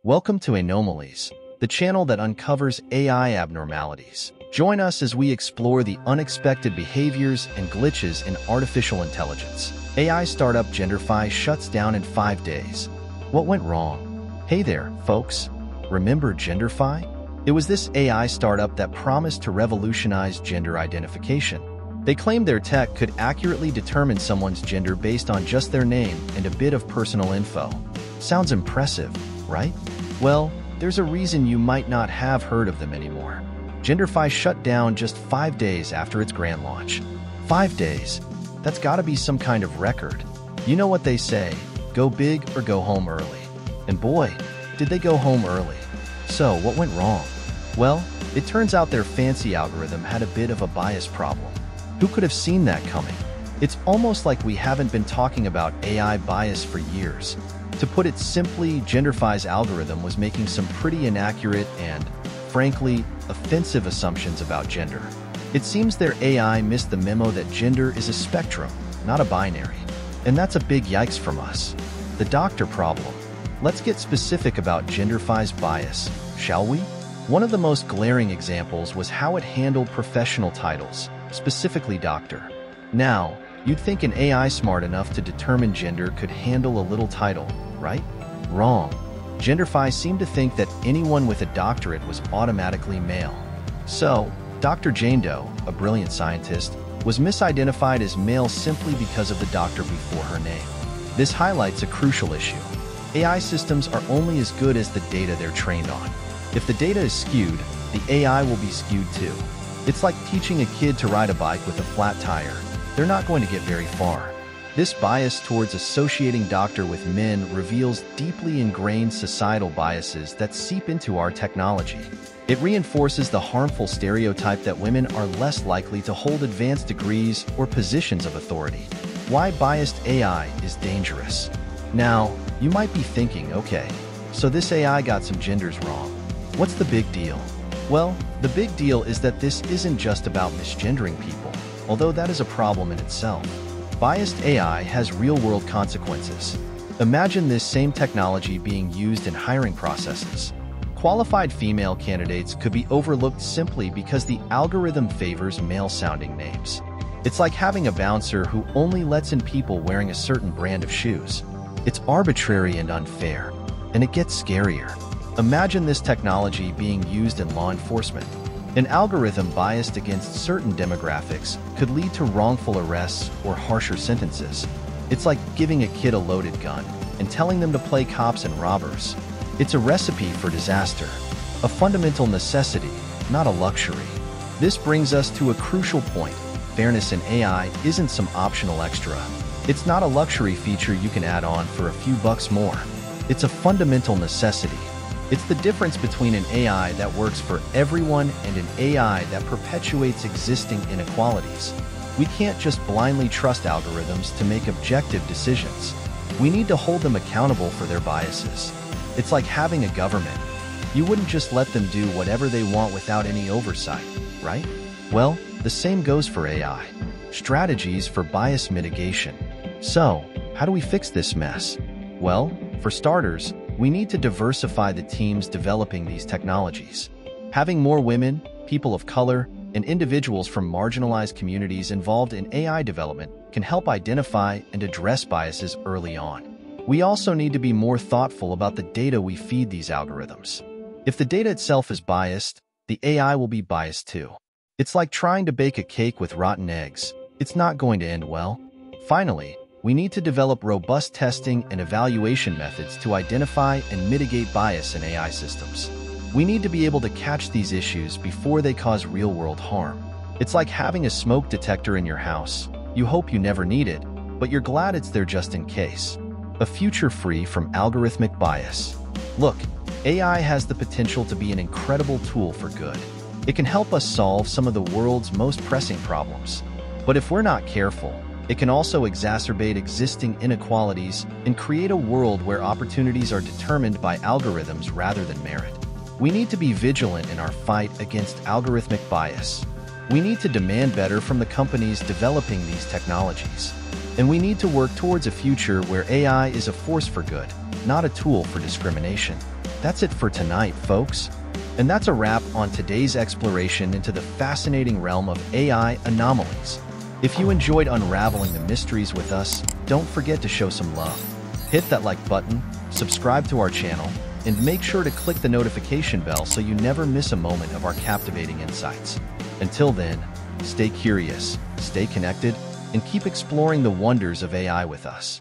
Welcome to Anomalies, the channel that uncovers AI abnormalities. Join us as we explore the unexpected behaviors and glitches in artificial intelligence. AI startup Genderfiy shuts down in 5 days. What went wrong? Hey there, folks. Remember Genderfiy? It was this AI startup that promised to revolutionize gender identification. They claimed their tech could accurately determine someone's gender based on just their name and a bit of personal info. Sounds impressive, right? Well, there's a reason you might not have heard of them anymore. Genderfiy shut down just 5 days after its grand launch. 5 days? That's gotta be some kind of record. You know what they say, go big or go home early. And boy, did they go home early. So, what went wrong? Well, it turns out their fancy algorithm had a bit of a bias problem. Who could have seen that coming? It's almost like we haven't been talking about AI bias for years. To put it simply, Genderfy's algorithm was making some pretty inaccurate and, frankly, offensive assumptions about gender. It seems their AI missed the memo that gender is a spectrum, not a binary. And that's a big yikes from us. The doctor problem. Let's get specific about Genderfy's bias, shall we? One of the most glaring examples was how it handled professional titles, specifically doctor. Now, you'd think an AI smart enough to determine gender could handle a little title, right? Wrong. Genderfiy seemed to think that anyone with a doctorate was automatically male. So, Dr. Jane Doe, a brilliant scientist, was misidentified as male simply because of the doctor before her name. This highlights a crucial issue. AI systems are only as good as the data they're trained on. If the data is skewed, the AI will be skewed too. It's like teaching a kid to ride a bike with a flat tire. They're not going to get very far. This bias towards associating doctor with men reveals deeply ingrained societal biases that seep into our technology. It reinforces the harmful stereotype that women are less likely to hold advanced degrees or positions of authority. Why biased AI is dangerous. Now, you might be thinking, okay, so this AI got some genders wrong. What's the big deal? Well, the big deal is that this isn't just about misgendering people, although that is a problem in itself. Biased AI has real-world consequences. Imagine this same technology being used in hiring processes. Qualified female candidates could be overlooked simply because the algorithm favors male-sounding names. It's like having a bouncer who only lets in people wearing a certain brand of shoes. It's arbitrary and unfair, and it gets scarier. Imagine this technology being used in law enforcement. An algorithm biased against certain demographics could lead to wrongful arrests or harsher sentences. It's like giving a kid a loaded gun and telling them to play cops and robbers. It's a recipe for disaster, a fundamental necessity, not a luxury. This brings us to a crucial point. Fairness in AI isn't some optional extra. It's not a luxury feature you can add on for a few bucks more. It's a fundamental necessity. It's the difference between an AI that works for everyone and an AI that perpetuates existing inequalities. We can't just blindly trust algorithms to make objective decisions. We need to hold them accountable for their biases. It's like having a government. You wouldn't just let them do whatever they want without any oversight, right? Well, the same goes for AI. Strategies for bias mitigation. So, how do we fix this mess? Well, for starters, we need to diversify the teams developing these technologies. Having more women, people of color, and individuals from marginalized communities involved in AI development can help identify and address biases early on. We also need to be more thoughtful about the data we feed these algorithms. If the data itself is biased, the AI will be biased too. It's like trying to bake a cake with rotten eggs. It's not going to end well. Finally, we need to develop robust testing and evaluation methods to identify and mitigate bias in AI systems. We need to be able to catch these issues before they cause real-world harm. It's like having a smoke detector in your house. You hope you never need it, but you're glad it's there just in case. A future free from algorithmic bias. Look, AI has the potential to be an incredible tool for good. It can help us solve some of the world's most pressing problems. But if we're not careful, it can also exacerbate existing inequalities and create a world where opportunities are determined by algorithms rather than merit. We need to be vigilant in our fight against algorithmic bias. We need to demand better from the companies developing these technologies. And we need to work towards a future where AI is a force for good, not a tool for discrimination. That's it for tonight, folks. And that's a wrap on today's exploration into the fascinating realm of AI anomalies. If you enjoyed unraveling the mysteries with us, don't forget to show some love. Hit that like button, subscribe to our channel, and make sure to click the notification bell so you never miss a moment of our captivating insights. Until then, stay curious, stay connected, and keep exploring the wonders of AI with us.